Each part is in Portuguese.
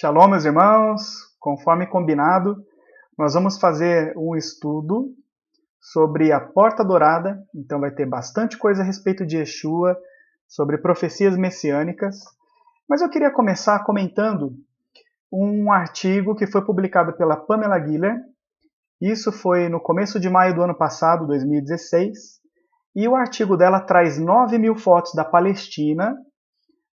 Shalom, meus irmãos. Conforme combinado, nós vamos fazer um estudo sobre a Porta Dourada. Então vai ter bastante coisa a respeito de Yeshua, sobre profecias messiânicas. Mas eu queria começar comentando um artigo que foi publicado pela Pamela Giller. Isso foi no começo de maio do ano passado, 2016. E o artigo dela traz 9.000 fotos da Palestina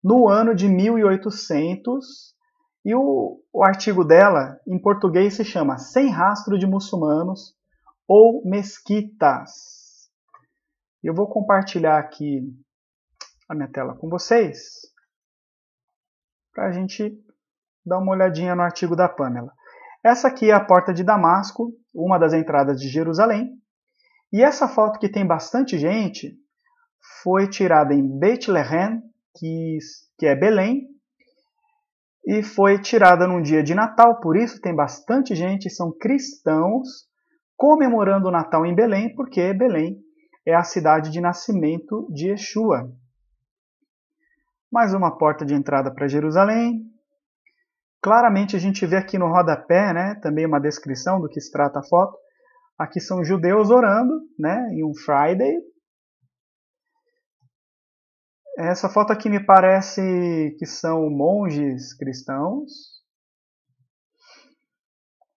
no ano de 1800. E o artigo dela, em português, se chama Sem Rastro de Muçulmanos ou Mesquitas. Eu vou compartilhar aqui a minha tela com vocês para a gente dar uma olhadinha no artigo da Pamela. Essa aqui é a Porta de Damasco, uma das entradas de Jerusalém. E essa foto que tem bastante gente foi tirada em Beit Lehem, que é Belém, e foi tirada num dia de Natal, por isso tem bastante gente, são cristãos comemorando o Natal em Belém, porque Belém é a cidade de nascimento de Yeshua. Mais uma porta de entrada para Jerusalém. Claramente a gente vê aqui no rodapé, né, também uma descrição do que se trata a foto. Aqui são judeus orando, né, em um Friday. Essa foto aqui me parece que são monges cristãos.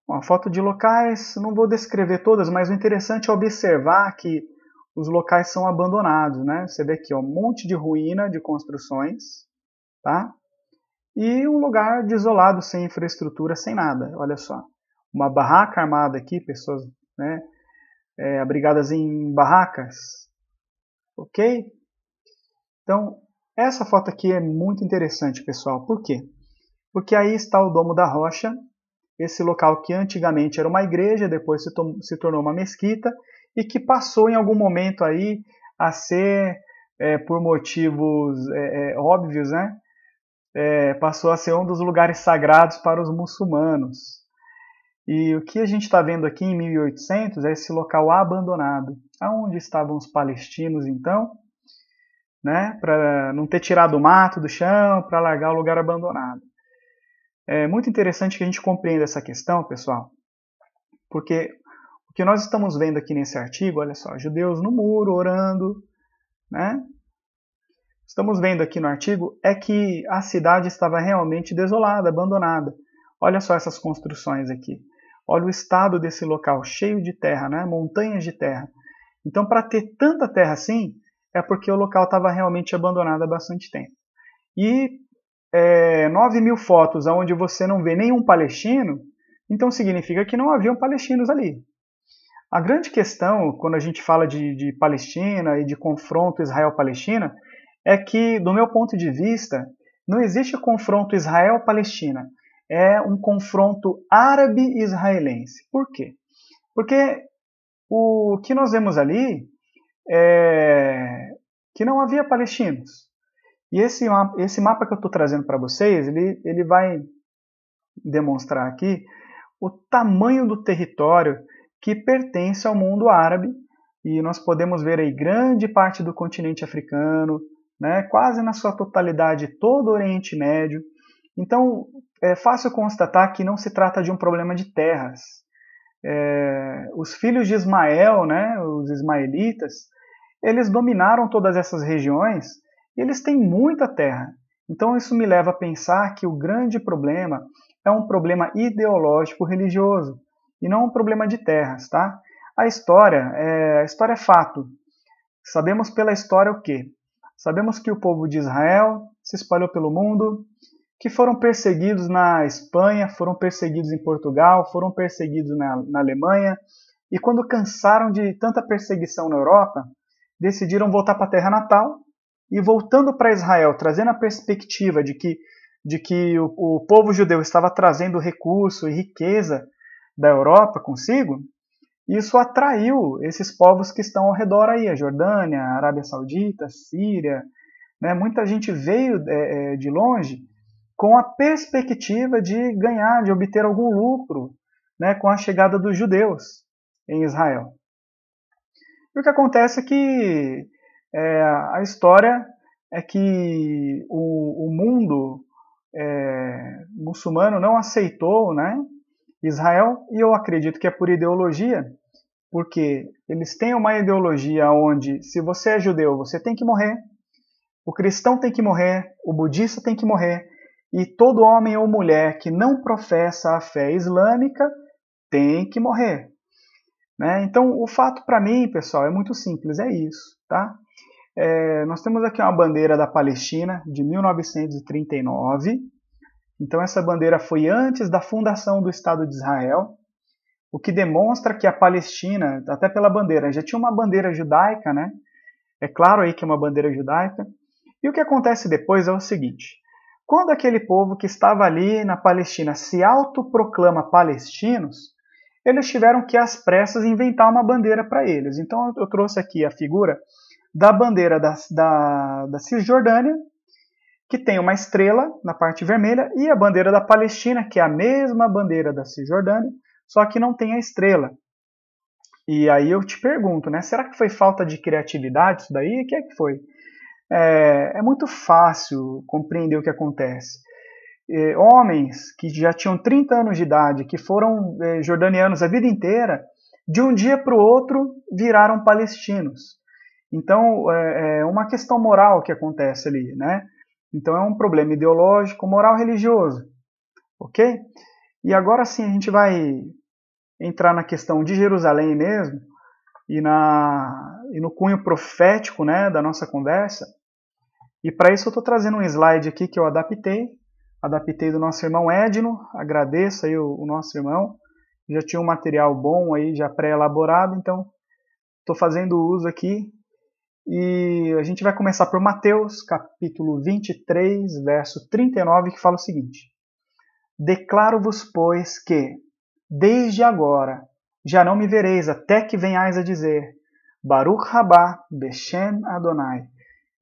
Uma foto de locais, não vou descrever todas, mas o interessante é observar que os locais são abandonados, né? Você vê aqui, ó, um monte de ruína de construções, tá? E um lugar desolado, sem infraestrutura, sem nada. Olha só, uma barraca armada aqui, pessoas, né, abrigadas em barracas, ok? Então, essa foto aqui é muito interessante, pessoal. Por quê? Porque aí está o Domo da Rocha, esse local que antigamente era uma igreja, depois se tornou uma mesquita, e que passou em algum momento aí a ser, por motivos óbvios, né? Passou a ser um dos lugares sagrados para os muçulmanos. E o que a gente está vendo aqui em 1800 é esse local abandonado. Aonde estavam os palestinos, então? Né, para não ter tirado o mato do chão, para largar o lugar abandonado. É muito interessante que a gente compreenda essa questão, pessoal, porque o que nós estamos vendo aqui nesse artigo, olha só, judeus no muro, orando, né? Estamos vendo aqui no artigo é que a cidade estava realmente desolada, abandonada. Olha só essas construções aqui. Olha o estado desse local, cheio de terra, né? Montanhas de terra. Então, para ter tanta terra assim, é porque o local estava realmente abandonado há bastante tempo. E 9.000 fotos onde você não vê nenhum palestino, então significa que não haviam palestinos ali. A grande questão, quando a gente fala de Palestina e de confronto Israel-Palestina, é que, do meu ponto de vista, não existe confronto Israel-Palestina. É um confronto árabe-israelense. Por quê? Porque o que nós vemos ali que não havia palestinos. E esse mapa que eu estou trazendo para vocês, ele vai demonstrar aqui o tamanho do território que pertence ao mundo árabe, e nós podemos ver aí grande parte do continente africano, né, quase na sua totalidade todo o Oriente Médio. Então, é fácil constatar que não se trata de um problema de terras. Os filhos de Ismael, né, os ismaelitas, eles dominaram todas essas regiões e eles têm muita terra. Então isso me leva a pensar que o grande problema é um problema ideológico religioso e não um problema de terras, tá? A história é fato. Sabemos pela história o quê? Sabemos que o povo de Israel se espalhou pelo mundo, que foram perseguidos na Espanha, foram perseguidos em Portugal, foram perseguidos na Alemanha, e quando cansaram de tanta perseguição na Europa, decidiram voltar para a terra natal, e voltando para Israel, trazendo a perspectiva de que o povo judeu estava trazendo recurso e riqueza da Europa consigo, isso atraiu esses povos que estão ao redor aí, a Jordânia, a Arábia Saudita, a Síria, né? Muita gente veio de longe com a perspectiva de ganhar, de obter algum lucro, né, com a chegada dos judeus em Israel. E o que acontece é que a história é que o mundo muçulmano não aceitou, né, Israel, e eu acredito que é por ideologia, porque eles têm uma ideologia onde, se você é judeu, você tem que morrer, o cristão tem que morrer, o budista tem que morrer, e todo homem ou mulher que não professa a fé islâmica tem que morrer. Né? Então, o fato para mim, pessoal, é muito simples, é isso. Tá? Nós temos aqui uma bandeira da Palestina, de 1939. Então, essa bandeira foi antes da fundação do Estado de Israel, o que demonstra que a Palestina, até pela bandeira, já tinha uma bandeira judaica, né? É claro aí que é uma bandeira judaica. E o que acontece depois é o seguinte: quando aquele povo que estava ali na Palestina se autoproclama palestinos, eles tiveram que, às pressas, inventar uma bandeira para eles. Então eu trouxe aqui a figura da bandeira da Cisjordânia, que tem uma estrela na parte vermelha, e a bandeira da Palestina, que é a mesma bandeira da Cisjordânia, só que não tem a estrela. E aí eu te pergunto, né? Será que foi falta de criatividade isso daí? O que é que foi? É muito fácil compreender o que acontece. Homens que já tinham 30 anos de idade, que foram jordanianos a vida inteira, de um dia para o outro viraram palestinos. Então, é uma questão moral que acontece ali, né? Então, é um problema ideológico, moral, religioso, ok? E agora sim a gente vai entrar na questão de Jerusalém mesmo, e no cunho profético, né, da nossa conversa. E para isso eu estou trazendo um slide aqui que eu adaptei do nosso irmão Edno. Agradeço aí o nosso irmão, já tinha um material bom aí, já pré-elaborado, então estou fazendo uso aqui. E a gente vai começar por Mateus, capítulo 23, verso 39, que fala o seguinte: Declaro-vos, pois, que, desde agora, já não me vereis, até que venhais a dizer, Baruch Rabá, Beshem Adonai,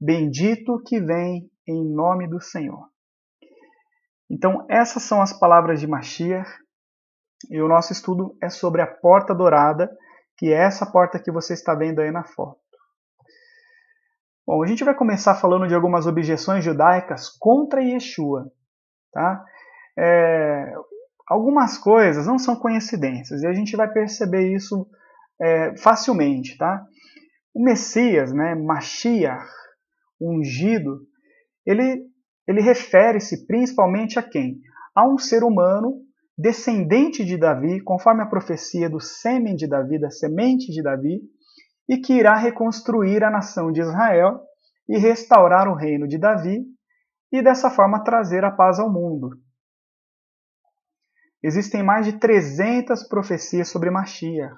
bendito que vem em nome do Senhor. Então, essas são as palavras de Mashiach, e o nosso estudo é sobre a porta dourada, que é essa porta que você está vendo aí na foto. Bom, a gente vai começar falando de algumas objeções judaicas contra Yeshua. Tá? Algumas coisas não são coincidências, e a gente vai perceber isso facilmente. Tá? O Messias, né, Mashiach, ungido, ele refere-se principalmente a quem? A um ser humano descendente de Davi, conforme a profecia do sêmen de Davi, da semente de Davi, e que irá reconstruir a nação de Israel e restaurar o reino de Davi e dessa forma trazer a paz ao mundo. Existem mais de 300 profecias sobre Mashiach.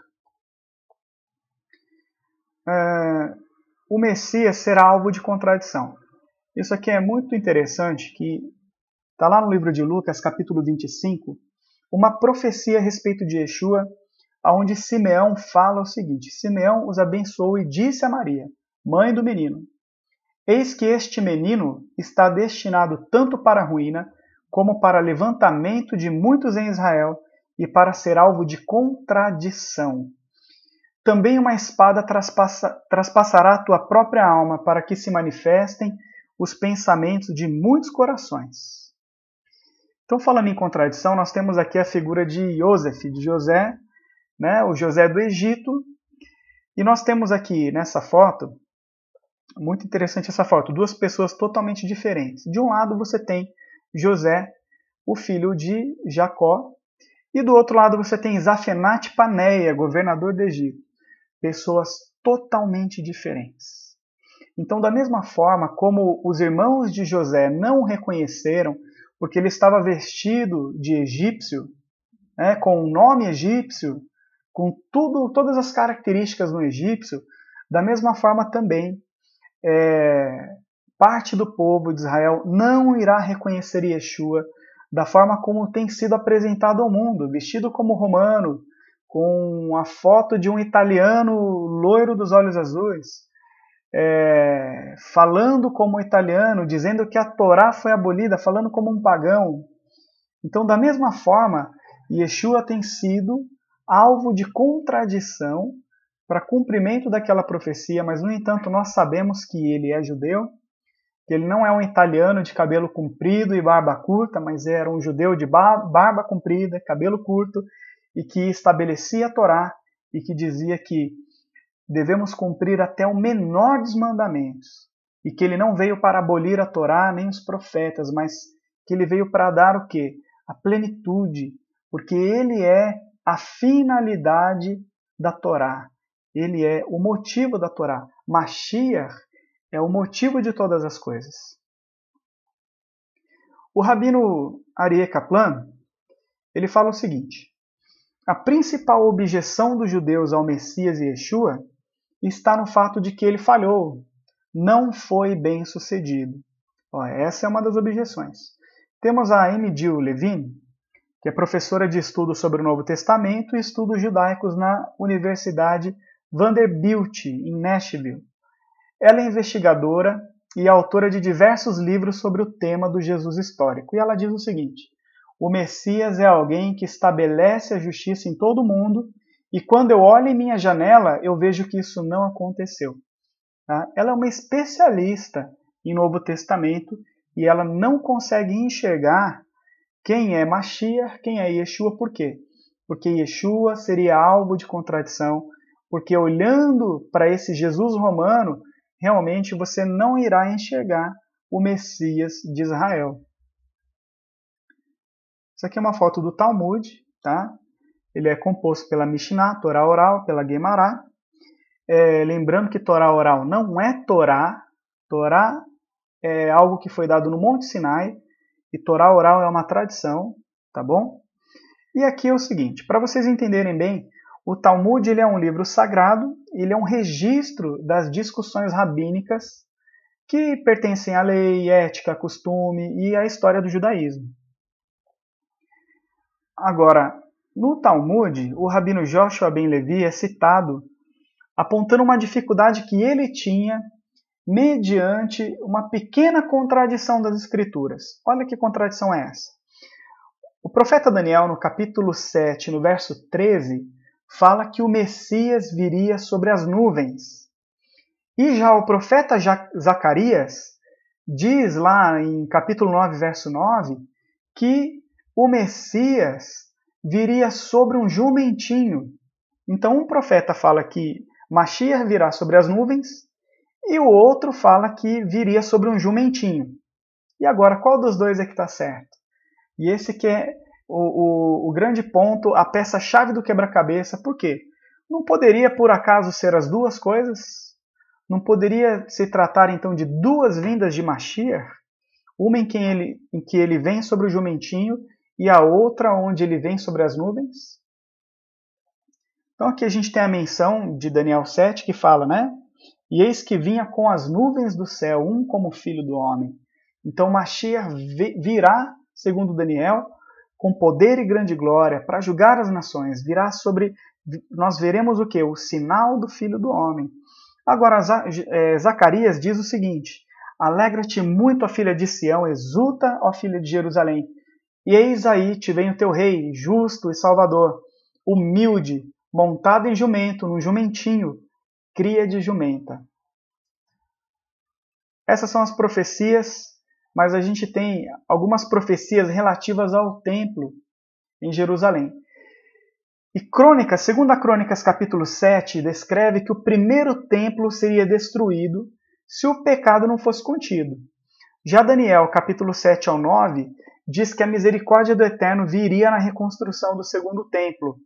O Messias será alvo de contradição. Isso aqui é muito interessante, que está lá no livro de Lucas, capítulo 25, uma profecia a respeito de Yeshua, onde Simeão fala o seguinte: Simeão os abençoou e disse a Maria, mãe do menino, eis que este menino está destinado tanto para a ruína, como para levantamento de muitos em Israel, e para ser alvo de contradição. Também uma espada traspassará a tua própria alma, para que se manifestem os pensamentos de muitos corações. Então, falando em contradição, nós temos aqui a figura de Yosef, de José, né, o José do Egito, e nós temos aqui nessa foto, muito interessante essa foto, duas pessoas totalmente diferentes. De um lado você tem José, o filho de Jacó, e do outro lado você tem Zafenat Paneia, governador do Egito. Pessoas totalmente diferentes. Então, da mesma forma como os irmãos de José não o reconheceram, porque ele estava vestido de egípcio, né, com o nome egípcio, com todas as características no egípcio, da mesma forma também, parte do povo de Israel não irá reconhecer Yeshua da forma como tem sido apresentado ao mundo, vestido como romano, com a foto de um italiano loiro dos olhos azuis, falando como italiano, dizendo que a Torá foi abolida, falando como um pagão. Então, da mesma forma, Yeshua tem sido alvo de contradição para cumprimento daquela profecia, mas, no entanto, nós sabemos que ele é judeu, que ele não é um italiano de cabelo comprido e barba curta, mas era um judeu de barba comprida, cabelo curto, e que estabelecia a Torá e que dizia que devemos cumprir até o menor dos mandamentos, e que ele não veio para abolir a Torá nem os profetas, mas que ele veio para dar o quê? A plenitude, porque ele é a finalidade da Torá. Ele é o motivo da Torá. Mashiach é o motivo de todas as coisas. O rabino Aryeh Kaplan, ele fala o seguinte: a principal objeção dos judeus ao Messias e Yeshua está no fato de que ele falhou, não foi bem sucedido. Essa é uma das objeções. Temos a Amy Jill Levine, que é professora de estudos sobre o Novo Testamento e estudos judaicos na Universidade Vanderbilt, em Nashville. Ela é investigadora e autora de diversos livros sobre o tema do Jesus histórico. E ela diz o seguinte: o Messias é alguém que estabelece a justiça em todo o mundo, e quando eu olho em minha janela, eu vejo que isso não aconteceu. Tá? Ela é uma especialista em Novo Testamento e ela não consegue enxergar quem é Mashiach, quem é Yeshua. Por quê? Porque Yeshua seria alvo de contradição, porque olhando para esse Jesus romano, realmente você não irá enxergar o Messias de Israel. Isso aqui é uma foto do Talmud, tá? Ele é composto pela Mishnah, Torá oral, pela Guemará. Lembrando que Torá oral não é Torá. Torá é algo que foi dado no Monte Sinai, e Torá oral é uma tradição, tá bom? E aqui é o seguinte, para vocês entenderem bem, o Talmud ele é um livro sagrado, ele é um registro das discussões rabínicas que pertencem à lei, ética, costume e à história do judaísmo. Agora, no Talmud, o rabino Joshua ben Levi é citado apontando uma dificuldade que ele tinha mediante uma pequena contradição das Escrituras. Olha que contradição é essa. O profeta Daniel, no capítulo 7, no verso 13, fala que o Messias viria sobre as nuvens. E já o profeta Zacarias diz lá em capítulo 9, verso 9, que o Messias viria sobre um jumentinho. Então um profeta fala que Mashiach virá sobre as nuvens, e o outro fala que viria sobre um jumentinho. E agora, qual dos dois é que está certo? E esse que é o grande ponto, a peça-chave do quebra-cabeça. Por quê? Não poderia, por acaso, ser as duas coisas? Não poderia se tratar, então, de duas vindas de Mashiach? Uma em que ele vem sobre o jumentinho e a outra onde ele vem sobre as nuvens? Então, aqui a gente tem a menção de Daniel 7, que fala, né? E eis que vinha com as nuvens do céu, um como filho do homem. Então Mashiach virá, segundo Daniel, com poder e grande glória, para julgar as nações. Virá sobre, nós veremos o quê? O sinal do filho do homem. Agora, Zacarias diz o seguinte: alegra-te muito, ó filha de Sião, exulta, ó filha de Jerusalém. E eis aí te vem o teu rei, justo e salvador, humilde, montado em jumento, num jumentinho, cria de jumenta. Essas são as profecias, mas a gente tem algumas profecias relativas ao templo em Jerusalém. E Crônicas, 2 Crônicas capítulo 7, descreve que o primeiro templo seria destruído se o pecado não fosse contido. Já Daniel, capítulo 7 ao 9, diz que a misericórdia do Eterno viria na reconstrução do segundo templo.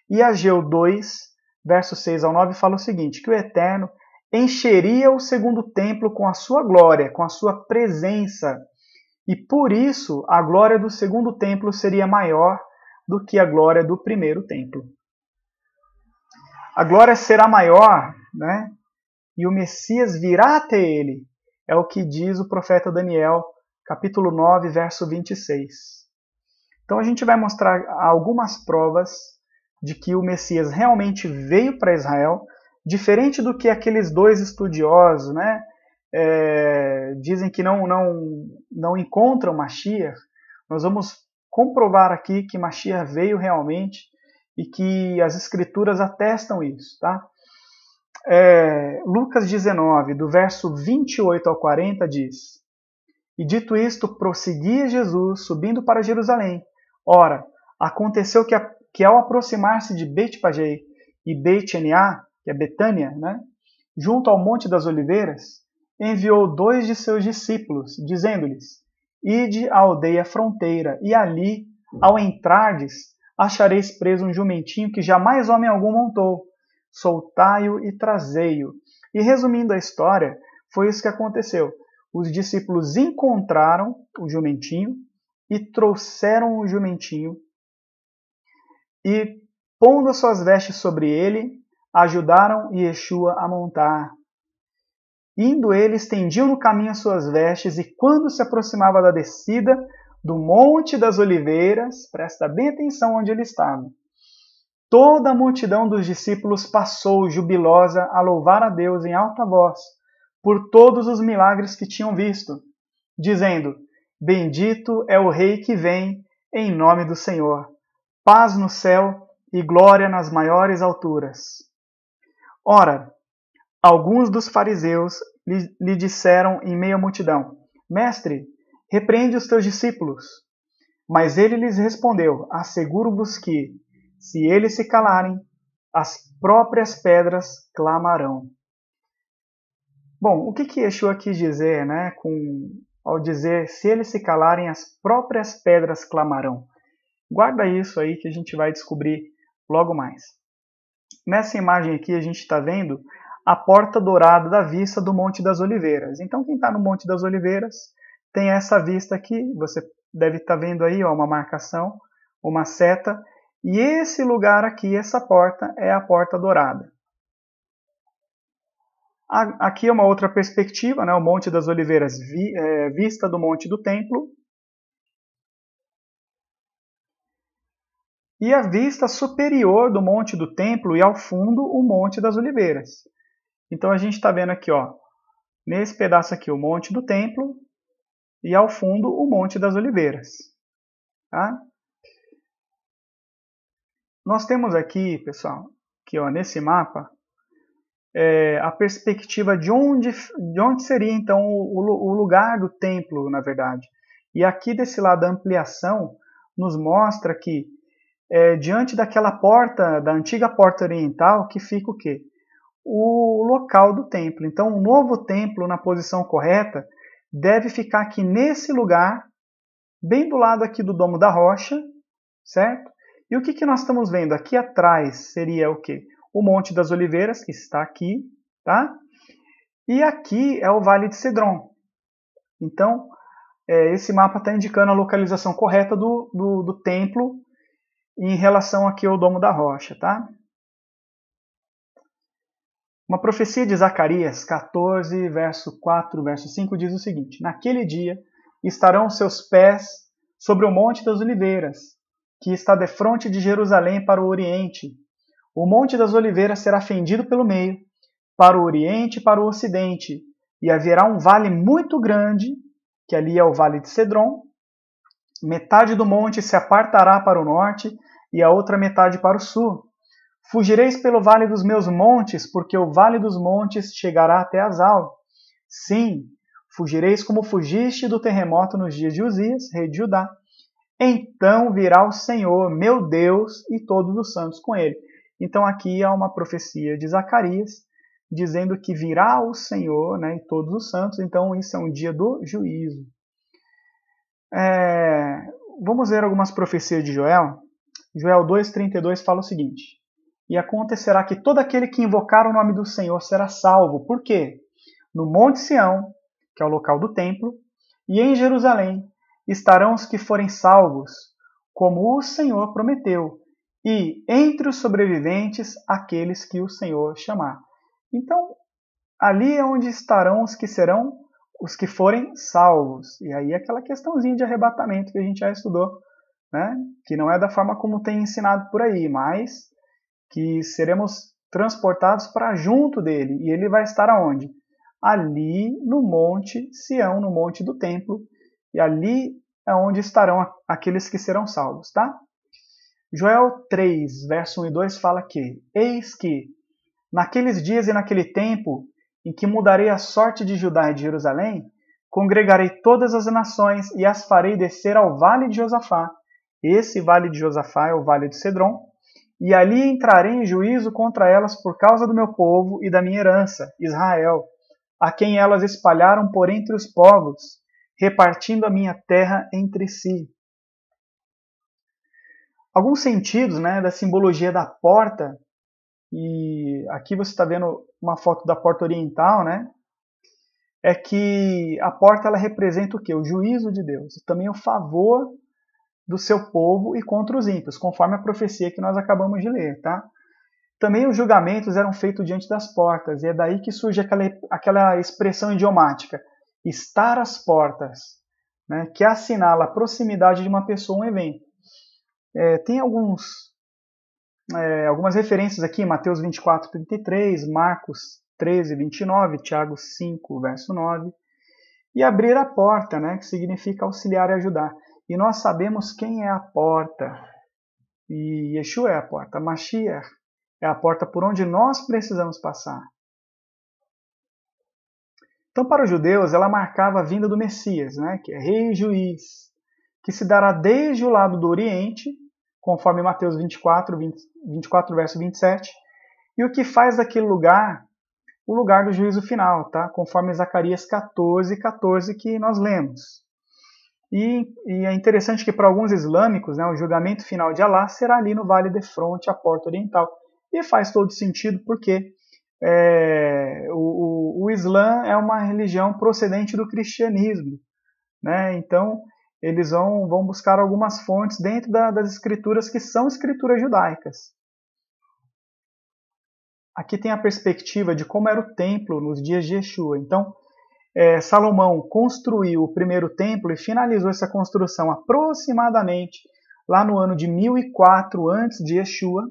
E Ageu 2, versos 6 ao 9, fala o seguinte, que o Eterno encheria o segundo templo com a sua glória, com a sua presença. E por isso a glória do segundo templo seria maior do que a glória do primeiro templo. A glória será maior, né? E o Messias virá até ele. É o que diz o profeta Daniel, capítulo 9, verso 26. Então a gente vai mostrar algumas provas de que o Messias realmente veio para Israel, diferente do que aqueles dois estudiosos, né, dizem que não encontram Mashiach. Nós vamos comprovar aqui que Mashiach veio realmente e que as Escrituras atestam isso. Tá? Lucas 19, do verso 28 ao 40, diz: E dito isto, prosseguia Jesus, subindo para Jerusalém. Ora, aconteceu que ao aproximar-se de Betfagé e Beit-Aniá, que é Betânia, né, junto ao Monte das Oliveiras, enviou 2 de seus discípulos, dizendo-lhes: Ide à aldeia fronteira, e ali, ao entrardes, achareis preso um jumentinho que jamais homem algum montou. Soltai-o e trazei-o. E resumindo a história, foi isso que aconteceu. Os discípulos encontraram o jumentinho e trouxeram o jumentinho e, pondo as suas vestes sobre ele, ajudaram Yeshua a montar. Indo ele, estendiam no caminho as suas vestes, e quando se aproximava da descida do Monte das Oliveiras, presta bem atenção onde ele estava, toda a multidão dos discípulos passou jubilosa a louvar a Deus em alta voz, por todos os milagres que tinham visto, dizendo: Bendito é o Rei que vem em nome do Senhor. Paz no céu e glória nas maiores alturas. Ora, alguns dos fariseus lhe disseram em meio à multidão: Mestre, repreende os teus discípulos. Mas ele lhes respondeu: Asseguro-vos que, se eles se calarem, as próprias pedras clamarão. Bom, o que Yeshua quis dizer, né, ao dizer: se eles se calarem, as próprias pedras clamarão? Guarda isso aí que a gente vai descobrir logo mais. Nessa imagem aqui a gente está vendo a porta dourada da vista do Monte das Oliveiras. Então quem está no Monte das Oliveiras tem essa vista aqui, você deve estar vendo aí uma marcação, uma seta, e esse lugar aqui, essa porta, é a porta dourada. Aqui é uma outra perspectiva, né? O Monte das Oliveiras, vista do Monte do Templo. E a vista superior do Monte do Templo e ao fundo o Monte das Oliveiras. Então a gente está vendo aqui, ó, nesse pedaço aqui, o Monte do Templo e ao fundo o Monte das Oliveiras. Tá? Nós temos aqui, pessoal, aqui, ó, nesse mapa, a perspectiva de onde seria então o lugar do templo, na verdade. E aqui desse lado da ampliação nos mostra que diante daquela porta, da antiga porta oriental, que fica o quê? O local do templo. Então o novo templo na posição correta deve ficar aqui nesse lugar, bem do lado aqui do Domo da Rocha, certo? E o que nós estamos vendo? Aqui atrás seria o quê? O Monte das Oliveiras, que está aqui, tá? E aqui é o Vale de Cedron. Então, esse mapa está indicando a localização correta do templo em relação aqui ao Domo da Rocha, tá? Uma profecia de Zacarias 14, verso 4, verso 5 diz o seguinte: Naquele dia estarão os seus pés sobre o Monte das Oliveiras, que está defronte de Jerusalém para o oriente. O Monte das Oliveiras será fendido pelo meio, para o oriente e para o ocidente, e haverá um vale muito grande, que ali é o Vale de Cedron. Metade do monte se apartará para o norte, e a outra metade para o sul. Fugireis pelo vale dos meus montes, porque o vale dos montes chegará até Azal. Sim, fugireis como fugiste do terremoto nos dias de Uzias, rei de Judá. Então virá o Senhor, meu Deus, e todos os santos com ele. Então aqui há uma profecia de Zacarias, dizendo que virá o Senhor, né, e todos os santos. Então isso é um dia do juízo. Vamos ver algumas profecias de Joel. Joel 2,32 fala o seguinte: E acontecerá que todo aquele que invocar o nome do Senhor será salvo. Por quê? No Monte Sião, que é o local do templo, e em Jerusalém estarão os que forem salvos, como o Senhor prometeu, e entre os sobreviventes aqueles que o Senhor chamar. Então, ali é onde estarão os que serão os que forem salvos. E aí aquela questãozinha de arrebatamento que a gente já estudou, né? Que não é da forma como tem ensinado por aí, mas que seremos transportados para junto dele. E ele vai estar aonde? Ali no Monte Sião, no Monte do Templo. E ali é onde estarão aqueles que serão salvos, tá? Joel 3, verso 1 e 2 fala que: Eis que, naqueles dias e naquele tempo, em que mudarei a sorte de Judá e de Jerusalém, congregarei todas as nações e as farei descer ao vale de Josafá. Esse vale de Josafá é o vale de Cedron. E ali entrarei em juízo contra elas por causa do meu povo e da minha herança, Israel, a quem elas espalharam por entre os povos, repartindo a minha terra entre si. Alguns sentidos, né, da simbologia da porta, e aqui você está vendo uma foto da porta oriental, né, é que a porta ela representa o quê? O juízo de Deus, e também o favor do seu povo e contra os ímpios, conforme a profecia que nós acabamos de ler, tá? Também os julgamentos eram feitos diante das portas, e é daí que surge aquela expressão idiomática, estar às portas, né, que assinala a proximidade de uma pessoa a um evento. Tem algumas referências aqui, Mateus 24, 33, Marcos 13, 29, Tiago 5, verso 9, e abrir a porta, né, que significa auxiliar e ajudar. E nós sabemos quem é a porta, e Yeshua é a porta, Mashiach é a porta por onde nós precisamos passar. Então, para os judeus, ela marcava a vinda do Messias, né, que é rei e juiz, que se dará desde o lado do Oriente, conforme Mateus 24, verso 27, e o que faz daquele lugar o lugar do juízo final, tá? Conforme Zacarias 14, 14, que nós lemos. E é interessante que para alguns islâmicos, né, o julgamento final de Alá será ali no Vale de Fronte, a porta oriental. E faz todo sentido porque o Islã é uma religião procedente do cristianismo, né? Então, eles vão buscar algumas fontes dentro das escrituras que são escrituras judaicas. Aqui tem a perspectiva de como era o templo nos dias de Yeshua. Então, Salomão construiu o primeiro templo e finalizou essa construção aproximadamente lá no ano de 1004 antes de Yeshua.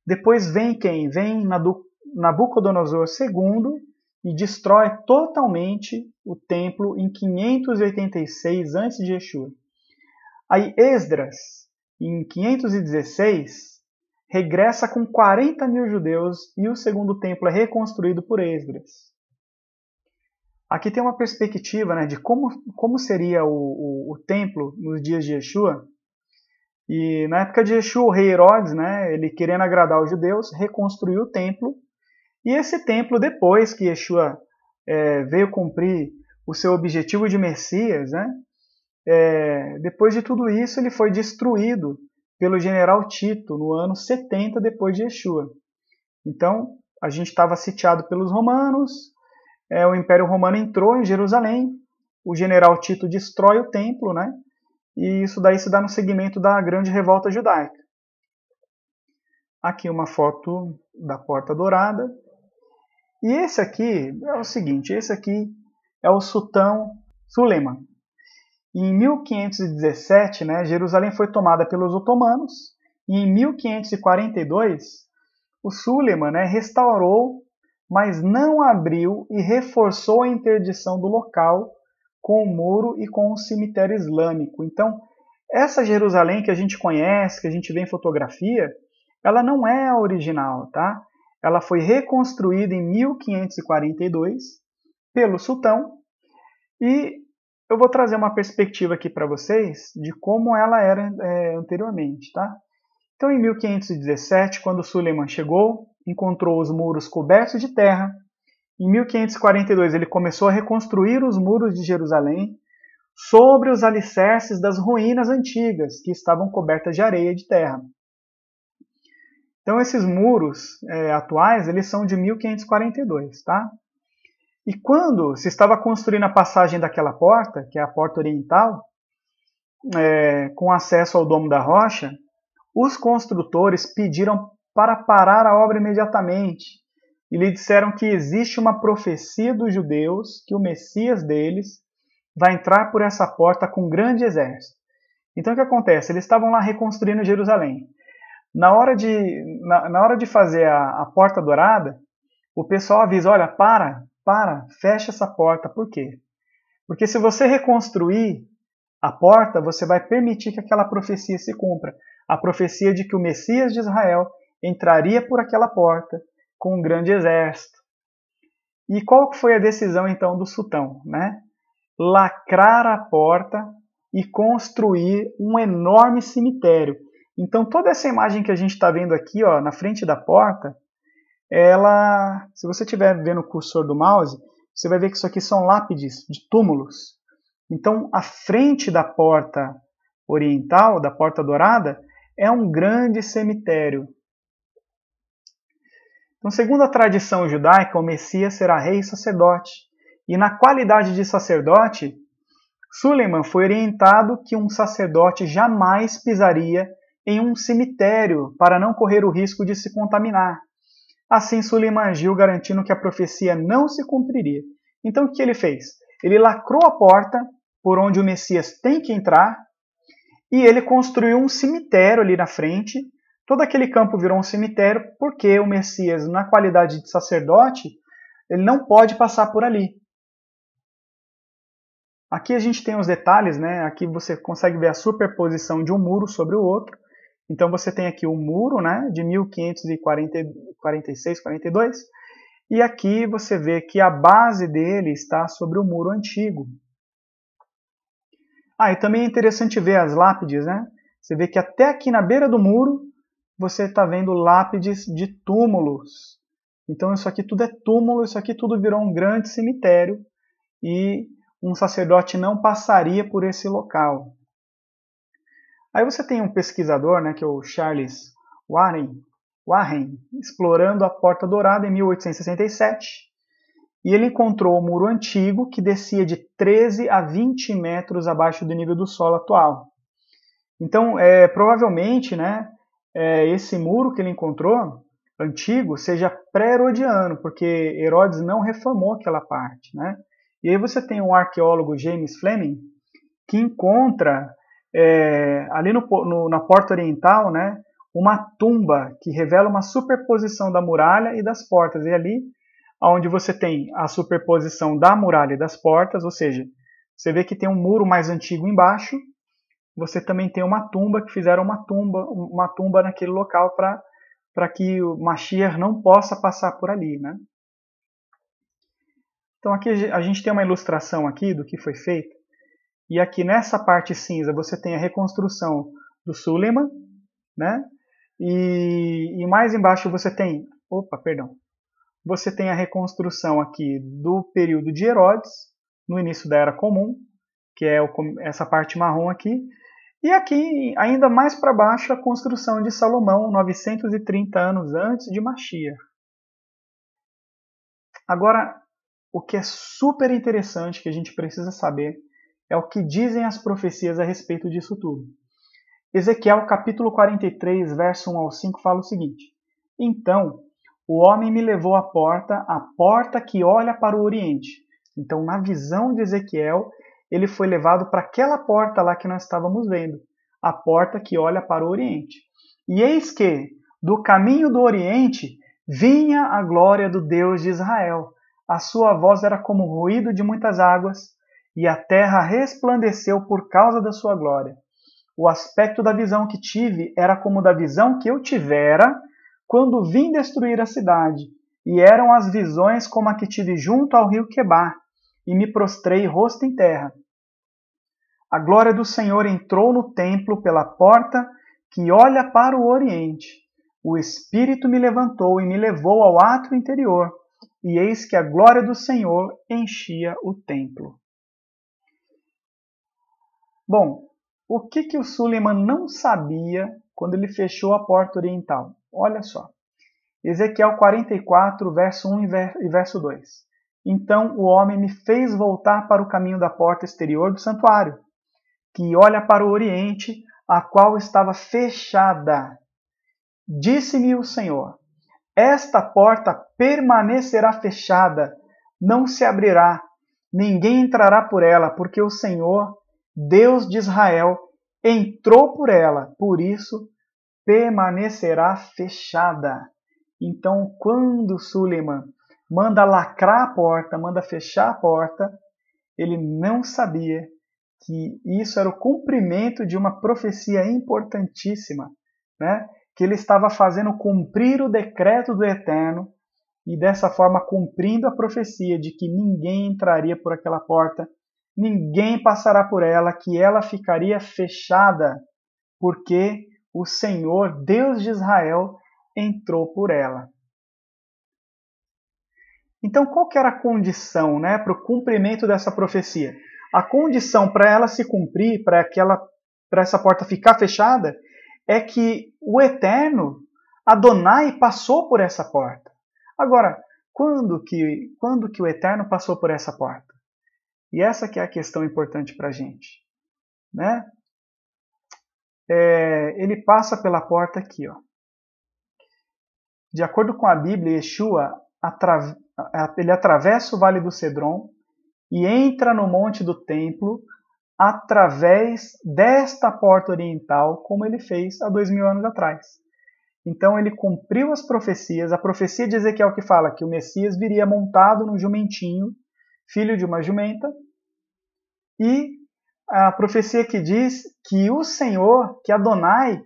Depois vem quem? Vem Nabucodonosor II e destrói totalmente o templo em 586 antes de Yeshua. Aí Esdras, em 516, regressa com 40 mil judeus e o segundo templo é reconstruído por Esdras. Aqui tem uma perspectiva, né, de como seria o templo nos dias de Yeshua. E na época de Yeshua, o rei Herodes, né, ele querendo agradar os judeus, reconstruiu o templo. E esse templo, depois que Yeshua veio cumprir o seu objetivo de Messias, né, depois de tudo isso, ele foi destruído pelo general Tito no ano 70 depois de Yeshua. Então, a gente estava sitiado pelos romanos, o Império Romano entrou em Jerusalém, o general Tito destrói o templo, né? E isso daí se dá no segmento da grande revolta judaica. Aqui uma foto da Porta Dourada. E esse aqui é o seguinte, esse aqui é o sultão Suleiman. Em 1517, né, Jerusalém foi tomada pelos otomanos, e em 1542, o Suleiman, né, restaurou, mas não abriu e reforçou a interdição do local com o muro e com o cemitério islâmico. Então, essa Jerusalém que a gente conhece, que a gente vê em fotografia, ela não é a original, tá? Ela foi reconstruída em 1542 pelo sultão e eu vou trazer uma perspectiva aqui para vocês de como ela era anteriormente, tá? Então, em 1517, quando Suleiman chegou, encontrou os muros cobertos de terra. Em 1542, ele começou a reconstruir os muros de Jerusalém sobre os alicerces das ruínas antigas, que estavam cobertas de areia e de terra. Então, esses muros atuais, eles são de 1542, tá? E quando se estava construindo a passagem daquela porta, que é a porta oriental, com acesso ao Domo da Rocha, os construtores pediram para parar a obra imediatamente e lhe disseram que existe uma profecia dos judeus que o Messias deles vai entrar por essa porta com um grande exército. Então o que acontece? Eles estavam lá reconstruindo Jerusalém. Na hora de fazer a Porta Dourada, o pessoal avisa, olha, fecha essa porta. Por quê? Porque se você reconstruir a porta, você vai permitir que aquela profecia se cumpra. A profecia de que o Messias de Israel entraria por aquela porta com um grande exército. E qual foi a decisão então do sultão, né? lacrar a porta e construir um enorme cemitério. Então toda essa imagem que a gente está vendo aqui, ó, na frente da porta, ela, se você estiver vendo o cursor do mouse, você vai ver que isso aqui são lápides de túmulos. Então a frente da porta oriental, da porta dourada, é um grande cemitério. Então, segundo a tradição judaica, o Messias será rei e sacerdote. E na qualidade de sacerdote, Suleiman foi orientado que um sacerdote jamais pisaria em um cemitério para não correr o risco de se contaminar. Assim, Suleiman agiu garantindo que a profecia não se cumpriria. Então, o que ele fez? Ele lacrou a porta por onde o Messias tem que entrar e ele construiu um cemitério ali na frente. Todo aquele campo virou um cemitério porque o Messias, na qualidade de sacerdote, ele não pode passar por ali. Aqui a gente tem os detalhes, né? Aqui você consegue ver a superposição de um muro sobre o outro. Então você tem aqui o muro, né, de 1546, 42, e aqui você vê que a base dele está sobre o muro antigo. E também é interessante ver as lápides, né? Você vê que até aqui na beira do muro você está vendo lápides de túmulos. Então isso aqui tudo é túmulo, isso aqui tudo virou um grande cemitério e um sacerdote não passaria por esse local. Aí você tem um pesquisador, né, que é o Charles Warren, explorando a Porta Dourada em 1867, e ele encontrou o muro antigo que descia de 13 a 20 metros abaixo do nível do solo atual. Então, provavelmente, né, esse muro que ele encontrou, antigo, seja pré-herodiano, porque Herodes não reformou aquela parte, né? E aí você tem um arqueólogo, James Fleming, que encontra ali na porta oriental, né, uma tumba que revela uma superposição da muralha e das portas. E ali, onde você tem a superposição da muralha e das portas, ou seja, você vê que tem um muro mais antigo embaixo, você também tem uma tumba, que fizeram uma tumba naquele local para que o Mashiach não possa passar por ali, né? Então aqui a gente tem uma ilustração aqui do que foi feito. E aqui nessa parte cinza você tem a reconstrução do Suleiman, né? E mais embaixo você tem, você tem a reconstrução aqui do período de Herodes, no início da Era Comum, que é essa parte marrom aqui. E aqui, ainda mais para baixo, a construção de Salomão, 930 anos antes de Mashiach. Agora, o que é super interessante que a gente precisa saber é o que dizem as profecias a respeito disso tudo. Ezequiel capítulo 43, verso 1 ao 5 fala o seguinte: Então, o homem me levou à porta que olha para o oriente. Então, na visão de Ezequiel, ele foi levado para aquela porta lá que nós estávamos vendo, a porta que olha para o oriente. E eis que, do caminho do oriente, vinha a glória do Deus de Israel. A sua voz era como o ruído de muitas águas, e a terra resplandeceu por causa da sua glória. O aspecto da visão que tive era como da visão que eu tivera quando vim destruir a cidade, e eram as visões como a que tive junto ao rio Quebar, e me prostrei rosto em terra. A glória do Senhor entrou no templo pela porta que olha para o oriente. O Espírito me levantou e me levou ao átrio interior, e eis que a glória do Senhor enchia o templo. Bom, o que o Suleiman não sabia quando ele fechou a porta oriental? Olha só. Ezequiel 44, verso 1 e verso 2. Então o homem me fez voltar para o caminho da porta exterior do santuário, que olha para o oriente, a qual estava fechada. Disse-me o Senhor: Esta porta permanecerá fechada, não se abrirá, ninguém entrará por ela, porque o Senhor, Deus de Israel, entrou por ela, por isso permanecerá fechada. Então, quando Suleiman manda lacrar a porta, manda fechar a porta, ele não sabia que isso era o cumprimento de uma profecia importantíssima, né? Que ele estava fazendo cumprir o decreto do Eterno e dessa forma cumprindo a profecia de que ninguém entraria por aquela porta, ninguém passará por ela, que ela ficaria fechada, porque o Senhor, Deus de Israel, entrou por ela. Então, qual que era a condição, né, para o cumprimento dessa profecia? A condição para ela se cumprir, para essa porta ficar fechada, é que o Eterno, Adonai, passou por essa porta. Agora, quando que o Eterno passou por essa porta? E essa que é a questão importante para a gente, né? Ele passa pela porta aqui, ó. De acordo com a Bíblia, Yeshua ele atravessa o Vale do Cedron e entra no Monte do Templo através desta porta oriental, como ele fez há 2000 anos atrás. Então ele cumpriu as profecias, a profecia de Ezequiel que fala que o Messias viria montado num jumentinho, filho de uma jumenta, e a profecia que diz que o Senhor, que Adonai,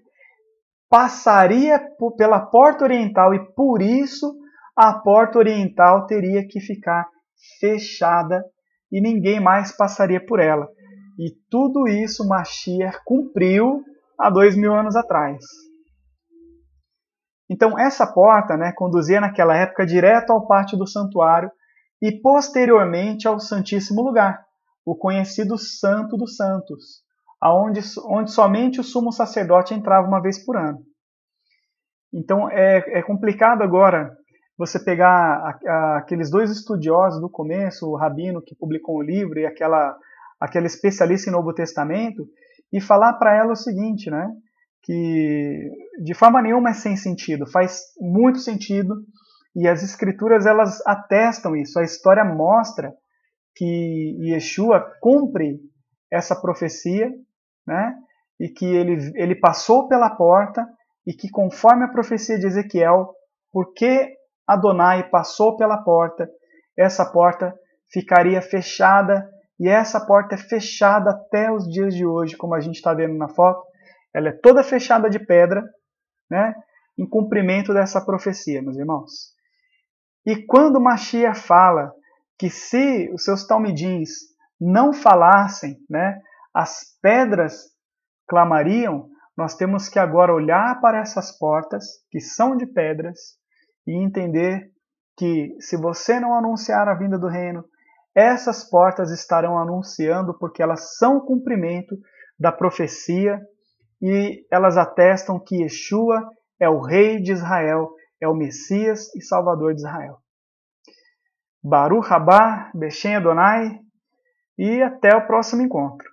passaria pela porta oriental e por isso a porta oriental teria que ficar fechada e ninguém mais passaria por ela. E tudo isso Mashiach cumpriu há 2000 anos atrás. Então essa porta, né, conduzia naquela época direto ao pátio do santuário e posteriormente ao Santíssimo Lugar, o conhecido Santo dos Santos, onde somente o sumo sacerdote entrava uma vez por ano. Então é complicado agora você pegar aqueles dois estudiosos do começo, o Rabino que publicou o livro e aquela especialista em Novo Testamento, e falar para ela o seguinte, né, que de forma nenhuma é sem sentido, faz muito sentido, e as escrituras elas atestam isso, a história mostra que Yeshua cumpre essa profecia, né, e que ele passou pela porta, e que conforme a profecia de Ezequiel, porque Adonai passou pela porta, essa porta ficaria fechada, e essa porta é fechada até os dias de hoje, como a gente está vendo na foto. Ela é toda fechada de pedra, né, em cumprimento dessa profecia, meus irmãos. E quando Mashiach fala que se os seus talmidins não falassem, né, as pedras clamariam, nós temos que agora olhar para essas portas, que são de pedras, e entender que se você não anunciar a vinda do reino, essas portas estarão anunciando, porque elas são o cumprimento da profecia e elas atestam que Yeshua é o Rei de Israel, é o Messias e Salvador de Israel. Baruch Rabá, Beshem Adonai, e até o próximo encontro.